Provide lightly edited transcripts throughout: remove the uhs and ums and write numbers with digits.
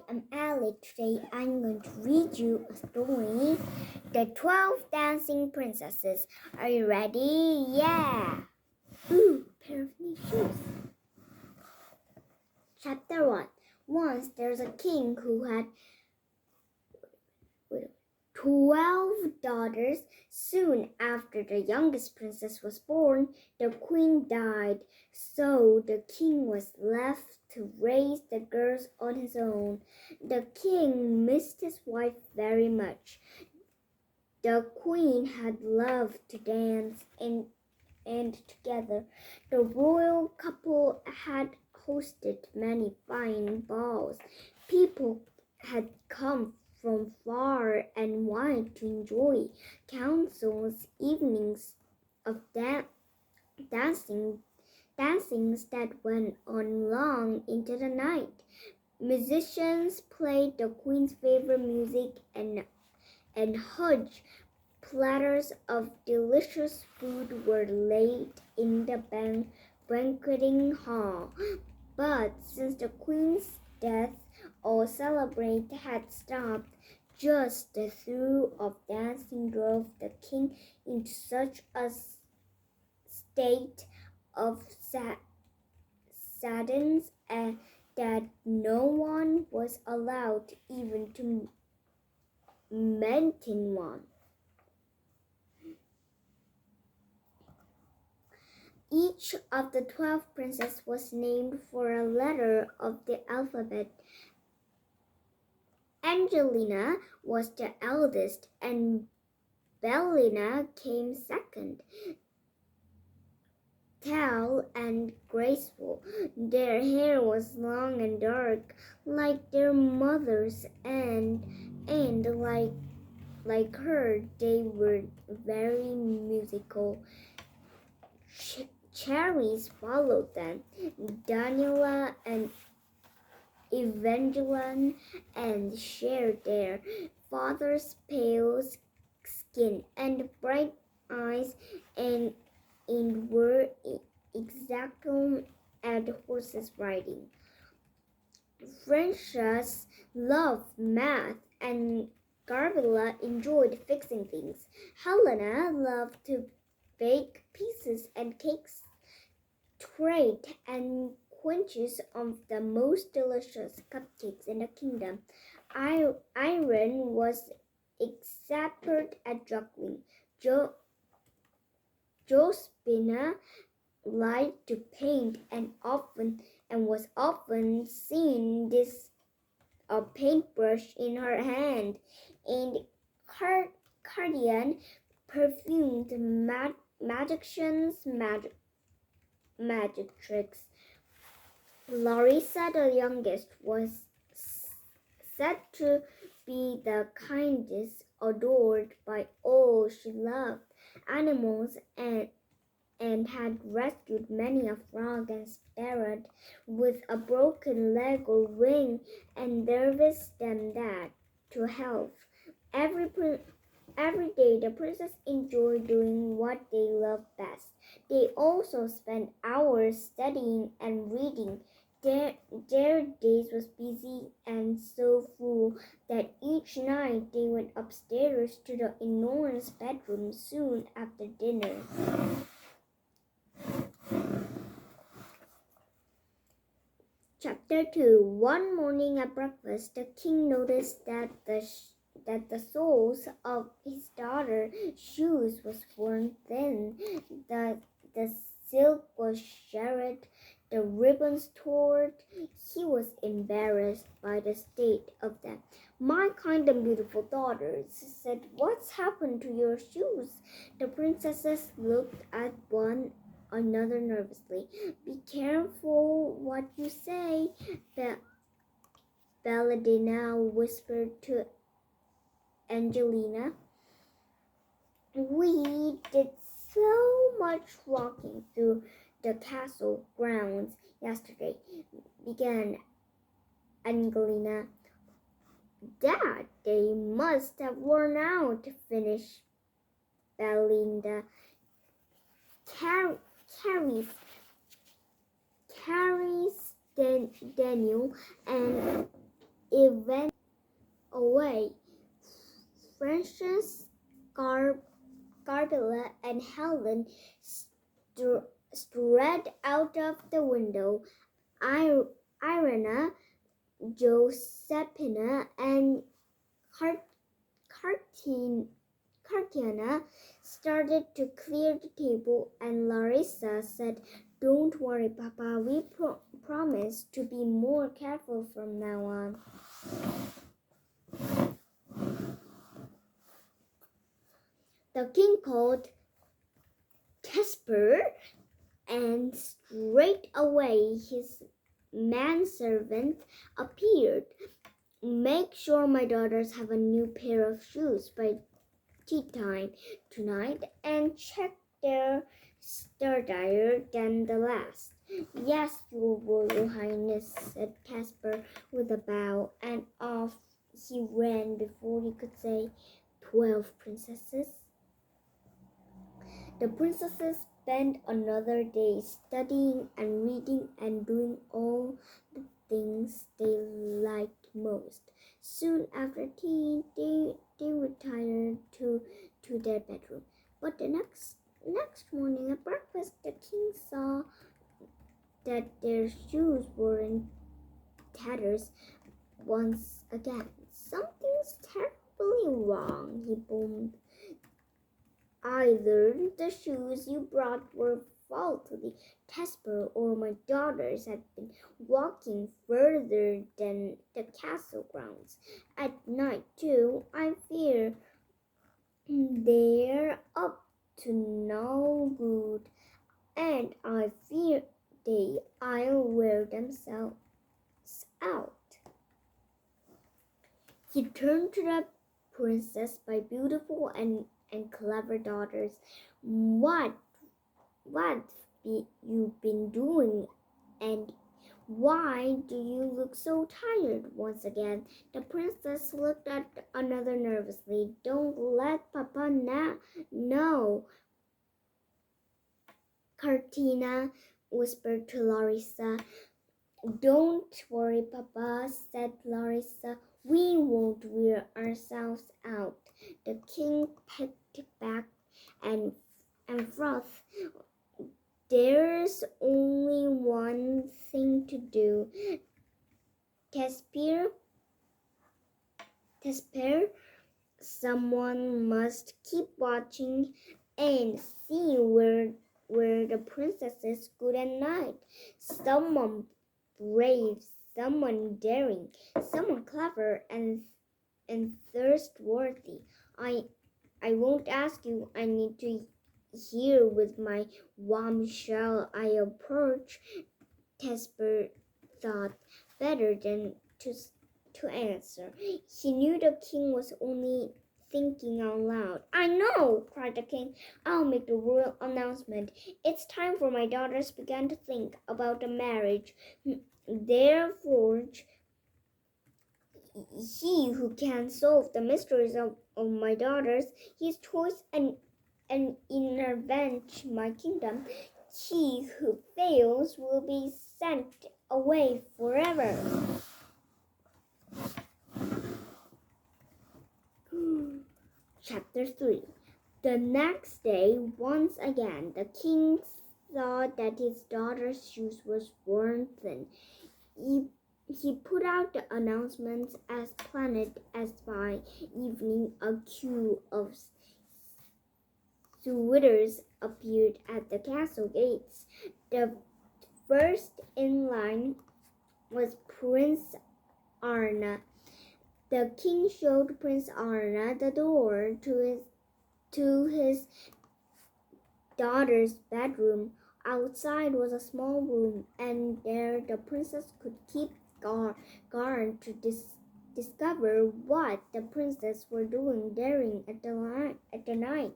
I'm Elly. Today I'm going to read you a story, The 12 Dancing Princesses. Are you ready? Yeah! Ooh, pair of new shoes. Chapter 1. Once there's a king who had 12 daughters. Soon after the youngest princess was born, the queen died, so the king was left to raise the girls on his own. The king missed his wife very much. The queen had loved to dance and together the royal couple had hosted many fine balls. People had come from far and wide to enjoy councils, evenings of dancings that went on long into the night. Musicians played the queen's favorite music and huge platters of delicious food were laid in the banqueting hall. But since the queen's death, all celebration had stopped. Just the thrill of dancing drove the king into such a state of sadness that no one was allowed even to mention one. Each of the 12 princes was named for a letter of the alphabet. Angelina was the eldest, and Bellina came second. Tall and graceful, their hair was long and dark, like their mother's, and like her, they were very musical. Cherries followed them. Daniela and Evangeline and shared their father's pale skin and bright eyes and were exactly at horses riding. Francesca loved math and Gabriela enjoyed fixing things. Helena loved to bake pieces and cakes. Trade and quenches of the most delicious cupcakes in the kingdom. Irene was expert at juggling. Josephina liked to paint and was often seen this a paintbrush in her hand, and Cardian perfumed magicians' magic tricks. Larissa, the youngest, was said to be the kindest, adored by all. She loved animals and had rescued many a frog and sparrow with a broken leg or wing and nursed them that to health. Every day, the princess enjoyed doing what they loved best. They also spent hours studying and reading. Their days was busy and so full that each night they went upstairs to the enormous bedroom soon after dinner. Chapter 2. One morning at breakfast, the king noticed that the soles of his daughter's shoes was worn thin. The silk was shattered, the ribbons torn. He was embarrassed by the state of them. "My kind and beautiful daughters," said, "what's happened to your shoes?" The princesses looked at one another nervously. "Be careful what you say," Belladina whispered to Angelina. "We did so much walking through the castle grounds yesterday," began Angelina. "That they must have worn out," finished Belinda. Carries Daniel and went away. Frances, Gardella, and Helen strayed out of the window. Irena, Josephina, and Cartiana started to clear the table, and Larissa said, "Don't worry, Papa. We promise to be more careful from now on." The king called Tesper, and straight away his manservant appeared. "Make sure my daughters have a new pair of shoes by tea time tonight, and check their sturdier than the last." "Yes, your Royal Highness," said Caspar with a bow, and off he ran before he could say 12 princesses. The princesses spent another day studying and reading and doing all the things they liked most. Soon after tea, they retired to their bedroom. But the next morning at breakfast, the king saw that their shoes were in tatters once again. "Something's terribly wrong," he boomed. "Either the shoes you brought were faulty, Tesper, or my daughters have been walking further than the castle grounds. At night, too, I fear they're up to no good, and I fear I'll wear themselves out." He turned to the princess by beautiful and clever daughters. What you been doing, and why do you look so tired?" Once again, the princess looked at another nervously. "Don't let Papa know," Cartina whispered to Larissa. "Don't worry, Papa," said Larissa. "We won't wear ourselves out." The king pecked back and frothed. "There's only one thing to do, Tesper. Someone must keep watching and see where the princess is good at night. Someone brave, someone daring, someone clever and thirstworthy. I won't ask you. I need to hear with my warm shall I approach." Tesper thought better than to answer. He knew the king was only thinking out loud. "I know," cried the king. "I'll make the royal announcement. It's time for my daughters began to think about the marriage. Therefore, he who can solve the mysteries of my daughters, his choice and intervenge my kingdom. He who fails will be sent away forever." Chapter 3. The next day, once again, the king saw that his daughter's shoes were worn thin. He put out the announcements as planned, as by evening a queue of suitors appeared at the castle gates. The first in line was Prince Arna. The king showed Prince Arna the door to his daughter's bedroom. Outside was a small room, and there the princess could keep guard to discover what the princes were doing daring at the night.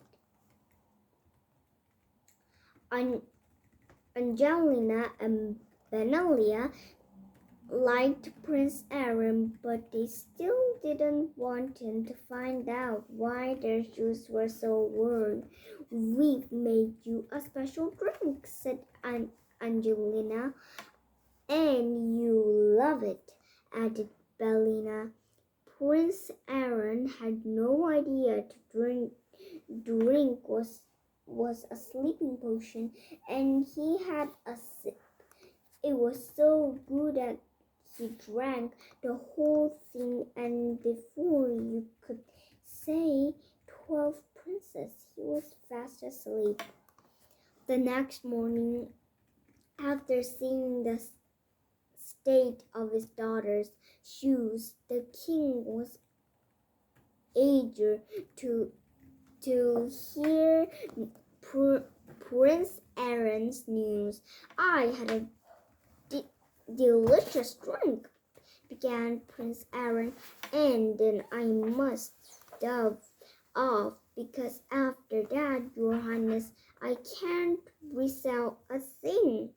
Angelina and Benelia liked Prince Aaron, but they still didn't want him to find out why their shoes were so worn. "We've made you a special drink," said Angelina, "and you love it," added Bellina. Prince Aaron had no idea to drink was a sleeping potion, and he had a sip. It was so good that he drank the whole thing, and before you could say 12 princes, he was fast asleep. The next morning, after seeing the state of his daughter's shoes, the king was eager to hear Prince Aaron's news. "I had a delicious drink," began Prince Aaron, "and then I must dove off, because after that, Your Highness, I can't resell a thing."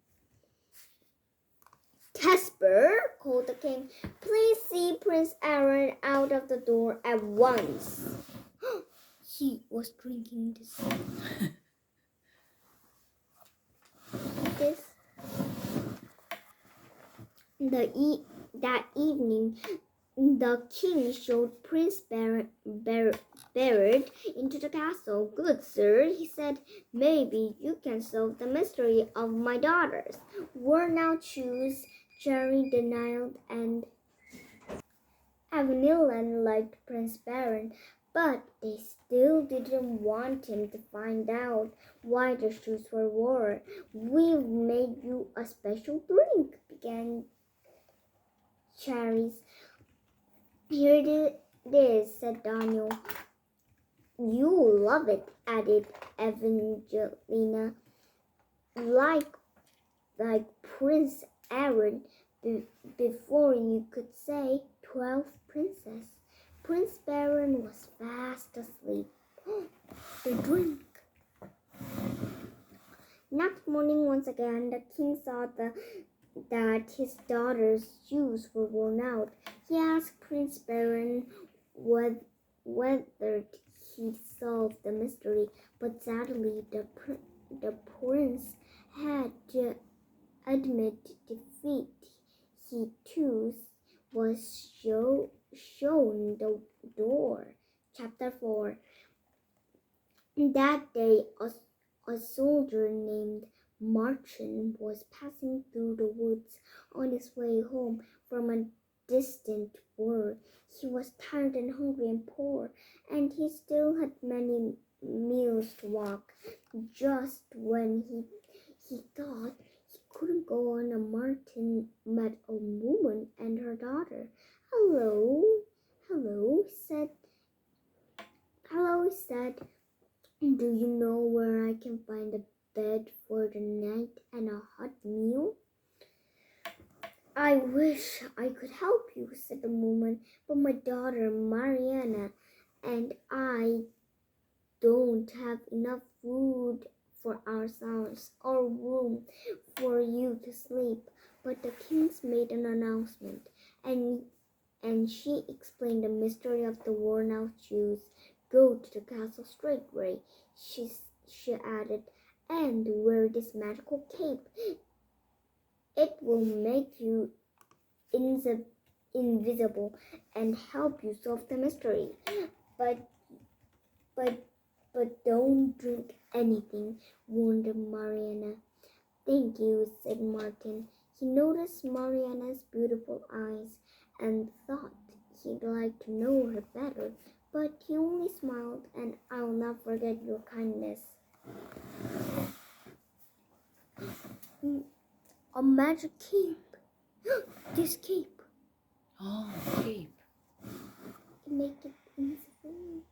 "Casper," called the king, "please see Prince Aaron out of the door at once." He was drinking this. That evening, the king showed Prince Barrett into the castle. "Good sir," he said, "maybe you can solve the mystery of my daughters." Worn-out shoes, Cherry denied, and Avenillan liked Prince Baron, but they still didn't want him to find out why the shoes were worn. "We've made you a special drink," began Cherries. "Here it is," said Daniel. "You'll love it," added Evangelina. Like Prince Aaron, before you could say 12 princes, Prince Baron was fast asleep. The drink. Next morning, once again, the king saw that his daughter's shoes were worn out. He asked Prince Baron whether he'd solved the mystery, but sadly the prince had to admit defeat. He too was shown the door. Chapter 4. That day, a soldier named Martin was passing through the woods on his way home from a distant war. He was tired and hungry and poor, and he still had many miles to walk. Just when he thought he couldn't go on, Martin met a woman and her daughter. Hello, he said. "Do you know where I can find a bed for the night and a hot meal?" "I wish I could help you," said the woman, "but my daughter Mariana and I don't have enough food for ourselves or room for you to sleep." But the king made an announcement, and she explained the mystery of the worn-out shoes. "Go to the castle straightway," she added, "and wear this magical cape. It will make you invisible and help you solve the mystery. But don't drink anything," warned Mariana. "Thank you," said Martin. He noticed Mariana's beautiful eyes and thought he'd like to know her better, but he only smiled, and "I'll not forget your kindness." A magic cape. This cape. Oh, cape. Make it invisible.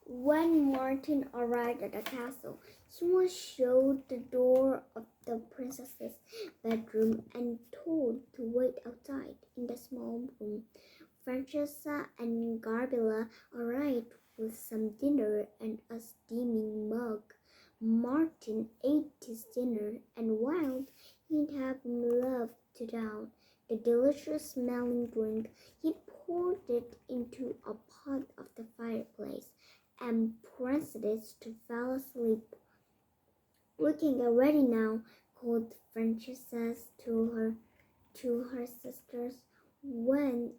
When Martin arrived at the castle, he was shown the door of the princess's bedroom and told to wait outside in the small room. Francesca and Garbilla arrived with some dinner and a steaming mug. Martin ate his dinner, and while he'd have loved to down the delicious smelling drink, he poured it into a pot of the fireplace and proceeded to fall asleep. "We can get ready now," called Francesca to to her sisters. When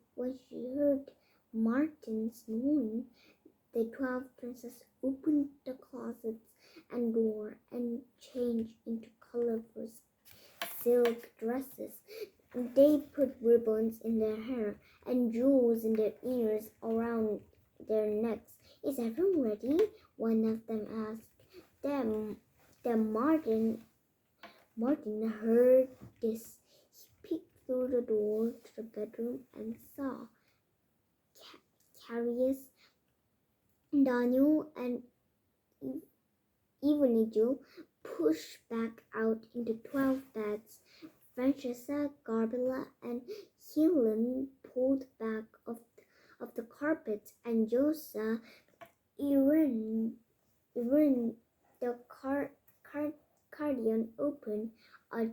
she heard Martin snoring, the 12 princes opened the closets and door and changed into colorful silk dresses. They put ribbons in their hair and jewels in their ears around their necks. Is everyone ready? One of them asked. Then Martin heard this. He peeked through the door to the bedroom and saw Carius, Daniel, and Ellycho pushed back out into 12 beds. Francesca, Garbella, and Helen pulled back of the carpet, and Josa, Irene, the cardigan opened a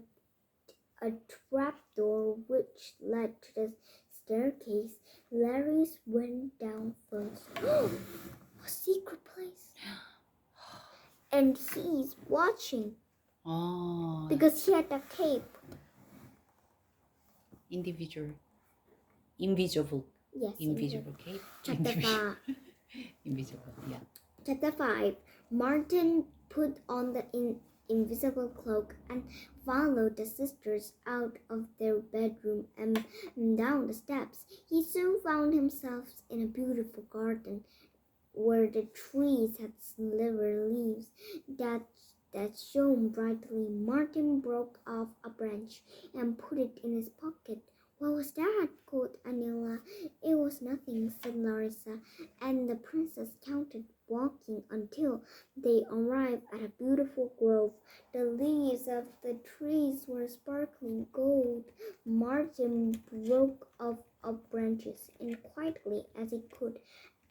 trapdoor which led to the staircase. Larry's went down first. A secret place. And he's watching Oh, because he had a cape. invisible. Yes. Invisible cape. Chapter 5. Invisible, yeah. Chapter 5. Martin put on the invisible cloak and followed the sisters out of their bedroom and down the steps. He soon found himself in a beautiful garden where the trees had silver leaves that shone brightly. Martin broke off a branch and put it in his pocket. What was that? Called Anila. It was nothing, said Larissa, and the princess counted walking until they arrived at a beautiful grove. The leaves of the trees were sparkling gold. Martin broke off branches and quietly as he could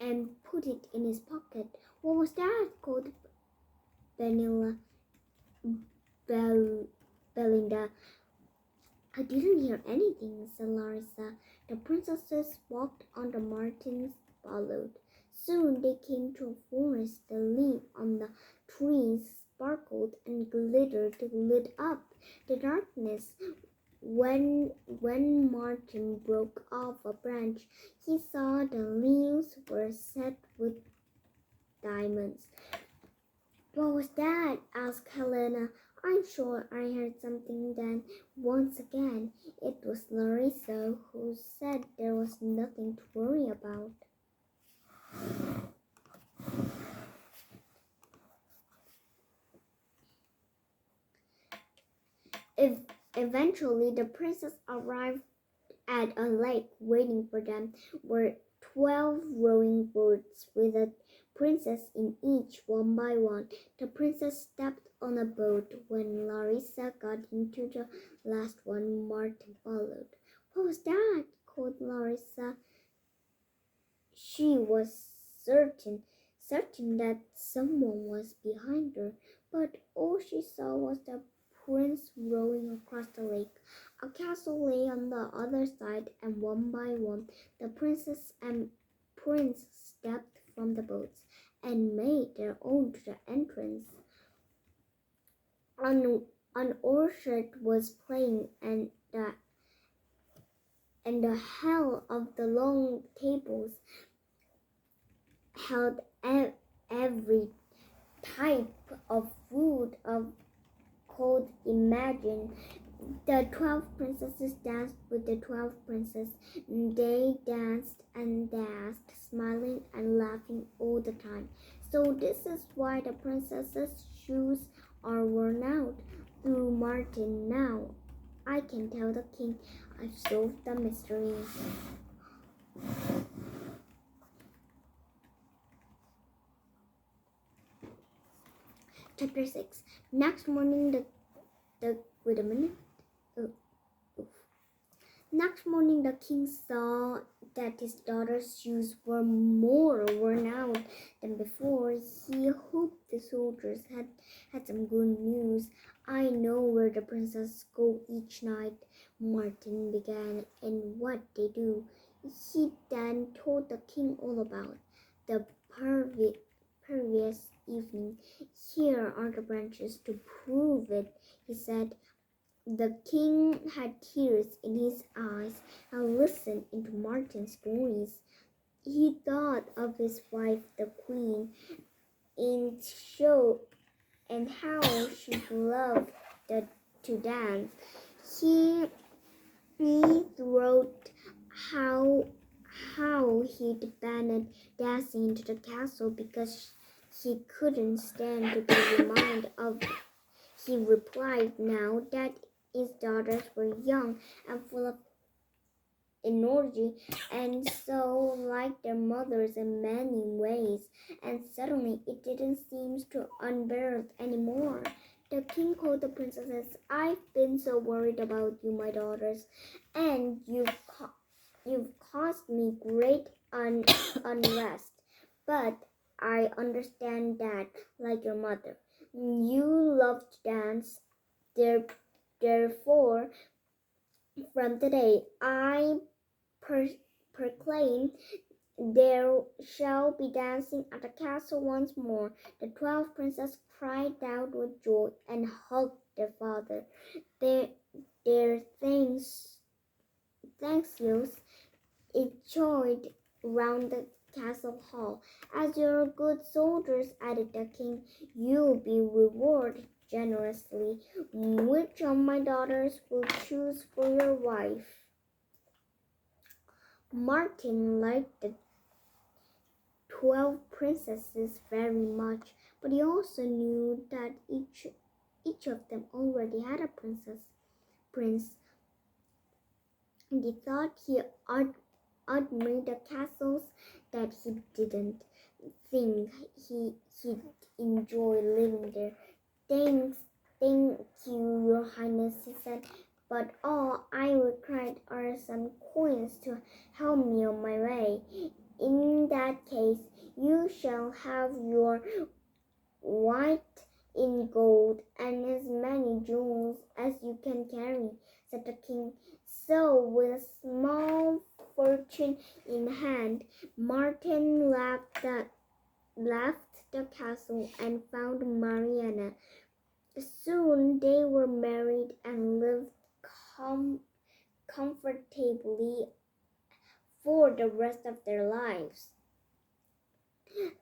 and put it in his pocket. What was that? Called Belinda. I didn't hear anything, said Larissa. The princesses walked on, the Martins followed. Soon they came to a forest. The leaves on the trees sparkled and glittered, lit up the darkness. When Martin broke off a branch, he saw the leaves were set with diamonds. What was that? Asked Helena. I'm sure I heard something then. Once again, it was Larissa who said there was nothing to worry about. Eventually, the princess arrived at a lake. Waiting for them were 12 rowing boats with a princess in each, one by one. The princess stepped on a boat. When Larissa got into the last one, Martin followed. What was that? Called Larissa. She was certain that someone was behind her, but all she saw was the prince rowing across the lake. A castle lay on the other side, and one by one the princess and prince stepped from the boats and made their own to the entrance. An orchard was playing, and the hall of the long tables held every type of food could imagine. The 12 princesses danced with the 12 princes. They danced and danced, smiling and laughing all the time. So this is why the princesses' shoes are worn out. Through Martin now, I can tell the king I've solved the mystery. Chapter 6. Next morning, wait a minute. Next morning, the king saw that his daughter's shoes were more worn out than before. He hoped the soldiers had some good news. I know where the princesses go each night, Martin began, and what they do. He then told the king all about the previous evening. Here are the branches to prove it, he said. The king had tears in his eyes and listened to Martin's stories. He thought of his wife, the queen, and how she loved to dance. He wrote how he'd banned dancing into the castle because he couldn't stand to be reminded of it. He replied now that his daughters were young and full of energy and so like their mothers in many ways, and suddenly it didn't seem to unbearable anymore. The king called the princesses. I've been so worried about you, my daughters, and you've caused me great unrest. But I understand that, like your mother, you love to dance. Therefore, from today, I proclaim there shall be dancing at the castle once more. The 12 princes cried out with joy and hugged their father. Their thanks enjoyed round the castle hall. As your good soldiers, added the king, you'll be rewarded generously. Which of my daughters will choose for your wife? Martin liked the 12 princesses very much, but he also knew that each of them already had a prince, and he thought he admired the castles that he didn't think he'd enjoy living there. Thank you, your highness, he said, but all I required are some coins to help me on my way. In that case, you shall have your white in gold and as many jewels as you can carry, said the king. So, with a small fortune in hand, Martin left the castle and found Mariana. Soon they were married and lived comfortably for the rest of their lives.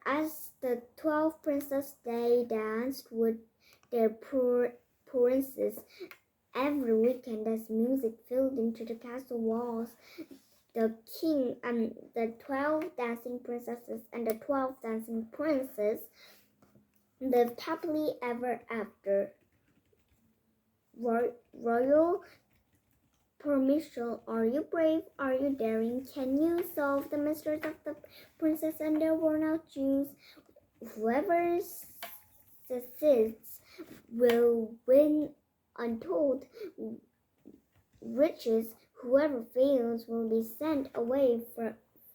As the 12 princes they danced with their princes every weekend as music filled into the castle walls. The king and the 12 dancing princesses and the 12 dancing princes lived happily ever after. Royal permission. Are you brave? Are you daring? Can you solve the mysteries of the princess and their worn-out shoes? Whoever succeeds will win untold riches. Whoever fails will be sent away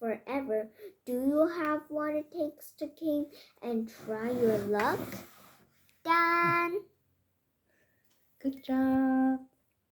forever. Do you have what it takes to king and try your luck? Done. Good job.